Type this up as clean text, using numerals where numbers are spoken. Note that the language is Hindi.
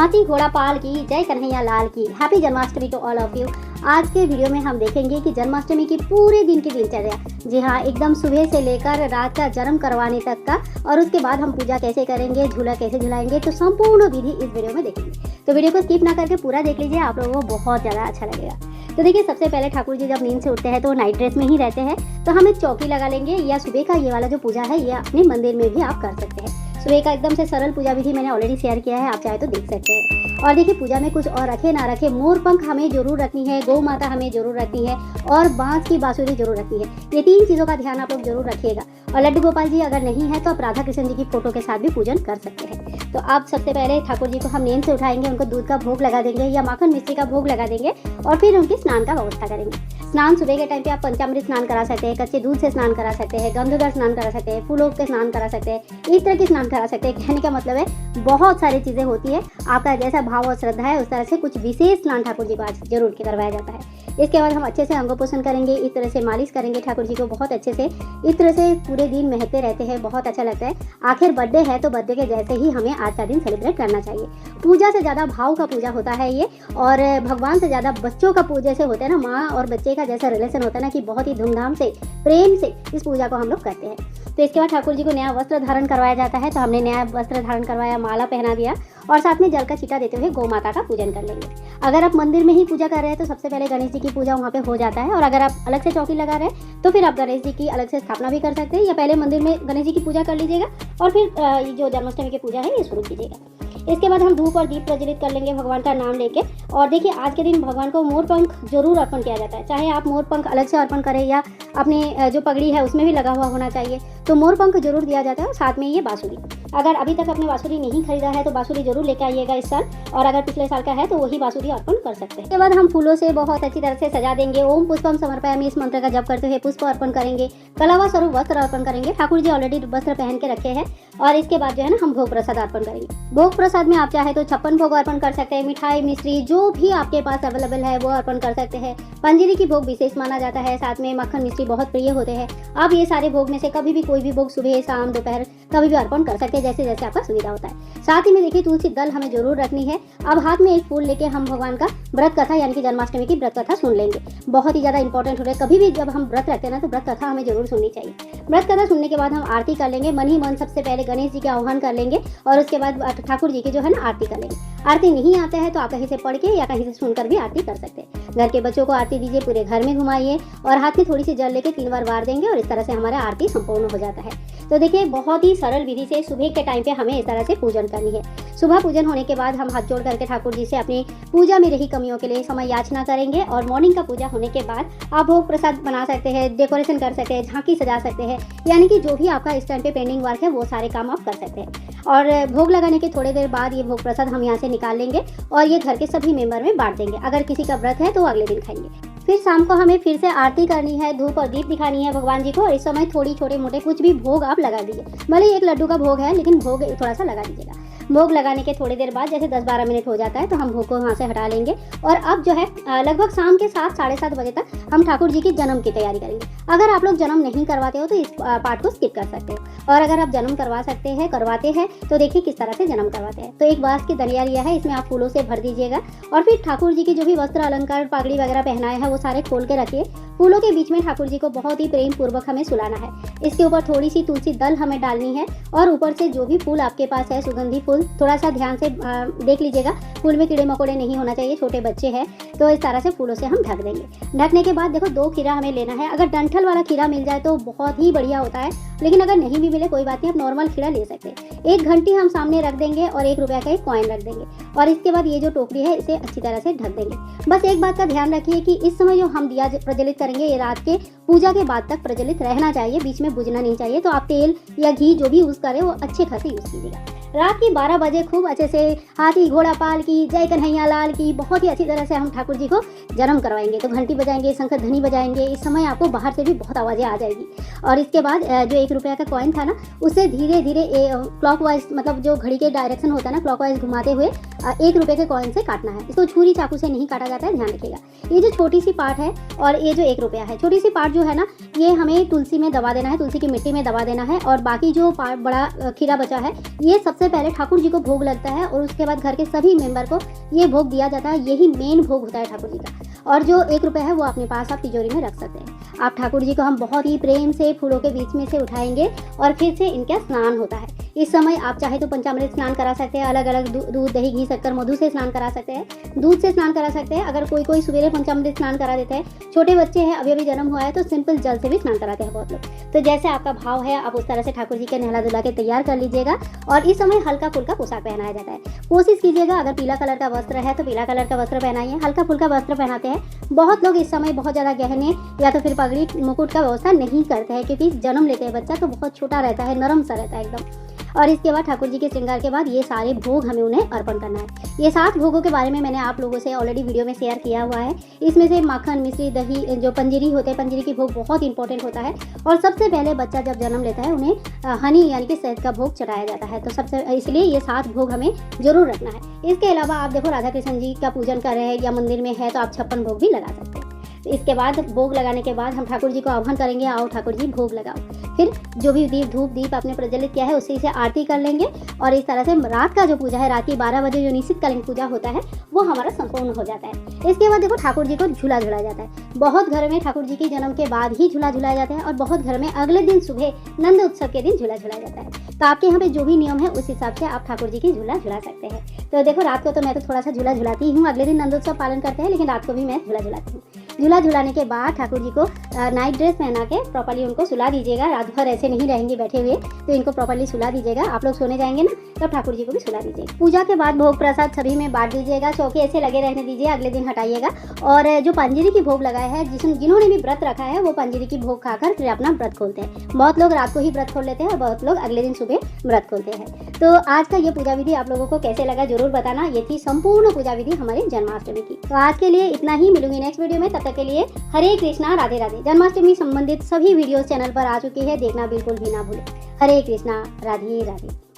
हाथी घोड़ा पाल की, जय कन्हैया लाल की। Happy Janmashtami to all of you. आज के वीडियो में हम देखेंगे कि जन्माष्टमी की पूरे दिन की दिनचर्या, जी हाँ, एकदम सुबह से लेकर रात का जन्म करवाने तक का, और उसके बाद हम पूजा कैसे करेंगे, झूला कैसे झुलाएंगे, तो संपूर्ण विधि इस वीडियो में देखेंगे। तो वीडियो को स्किप ना करके पूरा देख लीजिए, आप लोगों को बहुत ज़्यादा अच्छा लगेगा। तो देखिए, सबसे पहले ठाकुर जी जब नींद से उठते हैं तो नाइट ड्रेस में ही रहते हैं, तो हम एक चौकी लगा लेंगे, या सुबह का ये वाला जो पूजा है ये अपने मंदिर में भी आप कर सकते हैं। सुबह का एकदम से सरल पूजा विधि मैंने ऑलरेडी शेयर किया है, आप चाहे तो देख सकते हैं। और देखिए, पूजा में कुछ और रखे ना रखे, मोर पंख हमें जरूर रखनी है, गौ माता हमें जरूर रखनी है, और बांस की बांसुरी जरूर रखनी है। ये तीन चीज़ों का ध्यान आप लोग जरूर रखिएगा। और लड्डू गोपाल जी अगर नहीं है तो आप राधा कृष्ण जी की फोटो के साथ भी पूजन कर सकते हैं। तो आप सबसे पहले ठाकुर जी को हम नींद से उठाएंगे, उनको दूध का भोग लगा देंगे या माखन मिश्री का भोग लगा देंगे, और फिर उनके स्नान का व्यवस्था करेंगे। स्नान सुबह के टाइम पे आप पंचामृत स्नान करा सकते हैं, कच्चे दूध से स्नान करा सकते हैं, गंगाजल स्नान करा सकते हैं, फूलों के स्नान करा सकते हैं, इस तरह के स्नान करा सकते हैं। कहने का मतलब है बहुत सारी चीज़ें होती है, आपका जैसा भाव और श्रद्धा है उस तरह से कुछ विशेष स्नान ठाकुर जी को आज जरूर करवाया जाता है। इसके बाद हम अच्छे से अंगोपोषण करेंगे, इस तरह से मालिश करेंगे ठाकुर जी को बहुत अच्छे से। इस तरह से पूरे दिन महकते रहते हैं, बहुत अच्छा लगता है। आखिर बर्थडे है तो बर्थडे के जैसे ही हमें आज का दिन सेलिब्रेट करना चाहिए। पूजा से ज़्यादा भाव का पूजा होता है ये, और भगवान से ज़्यादा बच्चों का पूजा से होता है ना, माँ और बच्चे का जैसा रिलेशन होता है ना, कि बहुत ही धूमधाम से प्रेम से इस पूजा को हम लोग करते हैं। तो इसके बाद ठाकुर जी को नया वस्त्र धारण करवाया जाता है, तो हमने नया वस्त्र धारण करवाया, माला पहना दिया, और साथ में जल का छींटा देते हुए गौ माता का पूजन कर लेंगे। अगर आप मंदिर में ही पूजा कर रहे हैं तो सबसे पहले गणेश जी की पूजा वहाँ पे हो जाता है, और अगर आप अलग से चौकी लगा रहे हैं तो फिर आप गणेश जी की अलग से स्थापना भी कर सकते हैं, या पहले मंदिर में गणेश जी की पूजा कर लीजिएगा और फिर जो जन्माष्टमी की पूजा है ये शुरू कीजिएगा। इसके बाद हम धूप और दीप प्रज्वलित कर लेंगे भगवान का नाम लेके। और देखिए, आज के दिन भगवान को मोर पंख जरूर अर्पण किया जाता है, चाहे आप मोर पंख अलग से अर्पण करें या अपने जो पगड़ी है उसमें भी लगा हुआ होना चाहिए, तो मोर पंख जरूर दिया जाता है। और साथ में ये बांसुरी, अगर अभी तक आपने बांसुरी नहीं खरीदा है तो बांसुरी जरूर लेके आइएगा इस साल, और अगर पिछले साल का है तो वही बांसुरी अर्पण कर सकते हैं। इसके बाद हम फूलों से बहुत अच्छी तरह से सजा देंगे। ओम पुष्पम समर्पयामि, इस मंत्र का जप करते हुए पुष्प अर्पण करेंगे, कलावा स्वरूप वस्त्र अर्पण करेंगे। ठाकुर जी ऑलरेडी वस्त्र पहन के रखे हैं। और इसके बाद जो है ना, हम भोग प्रसाद अर्पण करेंगे। भोग प्रसाद में आप चाहे तो 56 भोग अर्पण कर सकते हैं, मिठाई मिश्री जो भी आपके पास अवेलेबल है वो अर्पण कर सकते हैं। पंजीरी की भोग विशेष माना जाता है, साथ में मक्खन मिश्री बहुत प्रिय होते हैं। आप ये सारे भोग में से कभी भी कोई भी भोग सुबह शाम दोपहर कभी भी अर्पण कर सकते हैं, जैसे जैसे आपका सुविधा होता है। साथ ही में देखिए, तुलसी दल हमें जरूर रखनी है। अब हाथ में एक फूल लेके हम भगवान का व्रत कथा यानी कि जन्माष्टमी की व्रत कथा सुन लेंगे। बहुत ही ज़्यादा इंपॉर्टेंट हो रहा है, कभी भी जब हम व्रत रखते हैं ना तो व्रत कथा हमें जरूर सुननी चाहिए। व्रत कथा सुनने के बाद हम आरती कर लेंगे। मन ही मन सबसे पहले गणेश जी का आह्वान कर लेंगे, और उसके बाद ठाकुर जी की जो है ना आरती कर लेंगे। आरती नहीं आते हैं तो आप कहीं से पढ़ के या कहीं से सुनकर भी आरती कर सकते हैं। घर के बच्चों को आरती दीजिए, पूरे घर में घुमाइए, और हाथ में थोड़ी सी जल लेके 3 बार वार देंगे, और इस तरह से हमारा आरती संपूर्ण हो जाता है। तो देखिए, बहुत ही सरल विधि से सुबह के टाइम पे हमें इस तरह से पूजन करनी है। सुबह पूजन होने के बाद हम हाथ जोड़ करके ठाकुर जी से अपनी पूजा में रही कमियों के लिए समय याचना करेंगे। और मॉर्निंग का पूजा होने के बाद आप भोग प्रसाद बना सकते हैं, डेकोरेशन कर सकते हैं, झांकी सजा सकते हैं, यानी कि जो भी आपका इस टाइम पे पेंडिंग वर्क है वो सारे काम आप कर सकते हैं। और भोग लगाने के थोड़ी देर बाद ये भोग प्रसाद हम यहाँ से निकाल लेंगे और ये घर के सभी मेंबर में बांट देंगे। अगर किसी का व्रत है तो अगले दिन खाएंगे। फिर शाम को हमें फिर से आरती करनी है, धूप और दीप दिखानी है भगवान जी को। और इस समय थोड़ी छोटे मोटे कुछ भी भोग आप लगा दीजिए, भले एक लड्डू का भोग है लेकिन भोग थोड़ा सा लगा दीजिएगा। भोग लगाने के थोड़ी देर बाद जैसे 10-12 मिनट हो जाता है तो हम भोग को वहाँ से हटा लेंगे। और अब जो है लगभग शाम के 7-7:30 बजे तक हम ठाकुर जी की जन्म की तैयारी करेंगे। अगर आप लोग जन्म नहीं करवाते हो तो इस पार्ट को स्किप कर सकते हो, और अगर आप जन्म करवा सकते हैं करवाते हैं तो देखिए किस तरह से जन्म करवाते हैं। तो एक बांस की दलिया लिया है, इसमें आप फूलों से भर दीजिएगा, और फिर ठाकुर जी की जो भी वस्त्र अलंकार पगड़ी वगैरह पहनाए हैं वो सारे खोल के रखिए। फूलों के बीच में ठाकुर जी को बहुत ही प्रेम पूर्वक हमें सुलाना है। इसके ऊपर थोड़ी सी तुलसी दल हमें डालनी है, और ऊपर से जो भी फूल आपके पास है सुगंधी फूल, थोड़ा सा ध्यान से देख लीजिएगा, फूल में कीड़े मकोड़े नहीं होना चाहिए, छोटे बच्चे हैं, तो इस तरह से फूलों से हम ढक देंगे। ढकने के बाद देखो 2 खीरा हमें लेना है। अगर डंठल वाला खीरा मिल जाए तो बहुत ही बढ़िया होता है, लेकिन अगर नहीं भी मिले कोई बात नहीं, आप नॉर्मल खीरा ले सकते हैं। 1 घंटी हम सामने रख देंगे और 1 रुपया का एक कॉइन रख देंगे, और इसके बाद ये जो टोकरी है इसे अच्छी तरह से ढक देंगे। बस एक बात का ध्यान रखिए कि इस समय जो हम दिया प्रज्वलित करेंगे ये रात के पूजा के बाद तक प्रज्वलित रहना चाहिए, बीच में बुझना नहीं चाहिए। तो आप तेल या घी जो भी यूज़ करें वो अच्छे खासे यूज़ कीजिएगा। रात की 12 बजे खूब अच्छे से हाथी घोड़ा पाल की, जय कन्हैया लाल की, बहुत ही अच्छी तरह से हम ठाकुर जी को जन्म करवाएंगे। तो घंटी बजाएंगे, शंख ध्वनि बजाएंगे। इस समय आपको बाहर से भी बहुत आवाज़ें आ जाएगी। और इसके बाद जो 1 रुपया का कॉइन था ना, उससे धीरे धीरे क्लॉकवाइज, मतलब जो घड़ी के डायरेक्शन होता है ना, क्लॉकवाइज घुमाते हुए 1 रुपये के कॉइन से काटना है। इसको छुरी चाकू से नहीं काटा जाता है, ध्यान रखिएगा। ये जो छोटी सी पार्ट है और ये जो 1 रुपया है, छोटी सी पार्ट जो है ना, ये हमें तुलसी में दबा देना है, तुलसी की मिट्टी में दबा देना है। और बाकी जो पार्ट बड़ा खीरा बचा है, ये सबसे पहले ठाकुर जी को भोग लगता है और उसके बाद घर के सभी मेंबर को ये भोग दिया जाता है। यही मेन भोग होता है ठाकुर जी का। और जो 1 रुपया है वो अपने पास आप तिजोरी में रख सकते हैं। आप ठाकुर जी को हम बहुत ही प्रेम से फूलों के बीच में से उठाएंगे और फिर से इनका स्नान होता है। इस समय आप चाहे तो पंचामृत स्नान करा सकते हैं, अलग अलग दूध, दही, घी, शक्कर, मधु से स्नान करा सकते हैं, दूध से स्नान करा सकते हैं। अगर कोई सवेरे पंचामृत स्नान करा देते हैं, छोटे बच्चे हैं, अभी जन्म हुआ है, तो सिंपल जल से भी स्नान कराते हैं बहुत लोग। तो जैसे आपका भाव है, आप उस तरह से ठाकुर जी के नहला धुला के तैयार कर लीजिएगा। और इस समय हल्का फुल्का पोशाक पहनाया जाता है। कोशिश कीजिएगा, अगर पीला कलर का वस्त्र है तो पीला कलर का वस्त्र पहनाइए, हल्का फुल्का वस्त्र पहनाते हैं। बहुत लोग इस समय बहुत ज़्यादा गहने या तो फिर पगड़ी मुकुट का व्यवस्था नहीं करते हैं, क्योंकि जन्म लेते हैं बच्चा तो बहुत छोटा रहता है, नरम सा रहता है एकदम। और इसके बाद ठाकुर जी के श्रृंगार के बाद ये सारे भोग हमें उन्हें अर्पण करना है। ये 7 भोगों के बारे में मैंने आप लोगों से ऑलरेडी वीडियो में शेयर किया हुआ है। इसमें से माखन, मिश्री, दही, जो पंजीरी होते हैं, पंजीरी की भोग बहुत इंपॉर्टेंट होता है। और सबसे पहले बच्चा जब जन्म लेता है उन्हें हनी यानी कि शहद का भोग चढ़ाया जाता है। तो सबसे इसलिए ये 7 भोग हमें जरूर रखना है। इसके अलावा आप देखो राधा कृष्ण जी का पूजन कर रहे हैं या मंदिर में है तो आप 56 भोग भी लगा सकते हैं। इसके बाद भोग लगाने के बाद हम ठाकुर जी को आह्वान करेंगे, आओ ठाकुर जी भोग लगाओ। फिर जो भी धूप दीप आपने प्रज्वलित किया है उसी से आरती कर लेंगे। और इस तरह से रात का जो पूजा है, रात की 12 बजे जो निश्चितकालीन पूजा होता है वो हमारा संपूर्ण हो जाता है। इसके बाद देखो ठाकुर जी को झूला झुलाया जाता है। बहुत घर में ठाकुर जी के जन्म के बाद ही झूला झुलाया जाता है और बहुत घर में अगले दिन सुबह नंद उत्सव के दिन झूला झुलाया जाता है। तो आपके यहाँ पे जो भी नियम है उस हिसाब से आप ठाकुर जी की झूला झुला सकते हैं। तो देखो रात को तो मैं तो थोड़ा सा झूला झुलाती हूँ, अगले दिन नंदोत्सव पालन करते हैं, लेकिन रात को भी मैं झूला झुलाती हूँ। झूला झुलाने के बाद ठाकुर जी को नाइट ड्रेस पहना के प्रॉपर्ली उनको सुला दीजिएगा। रात भर ऐसे नहीं रहेंगे बैठे हुए, तो इनको प्रॉपर्ली सुला दीजिएगा। आप लोग सोने जाएंगे ना, तब ठाकुर जी को भी सुला दीजिएगा। पूजा के बाद भोग प्रसाद सभी में बांट दीजिएगा। चौके ऐसे लगे रहने दीजिए, अगले दिन हटाइएगा। और जो पंजीरी की भोग लगाया है, जिन्होंने भी व्रत रखा है वो पंजीरी की भोग खाकर फिर अपना व्रत खोलते हैं। बहुत लोग रात को ही व्रत खोल लेते हैं और बहुत लोग अगले दिन सुबह व्रत खोलते हैं। तो आज का ये पूजा विधि आप लोगों को कैसे लगा जरूर बताना। ये थी संपूर्ण पूजा विधि हमारी जन्माष्टमी की। तो आज के लिए इतना ही, मिलूंगी नेक्स्ट वीडियो में। तब तक के लिए हरे कृष्णा, राधे राधे। जन्माष्टमी संबंधित सभी वीडियोस चैनल पर आ चुकी है, देखना बिल्कुल भी ना भूलें। हरे कृष्णा, राधे राधे।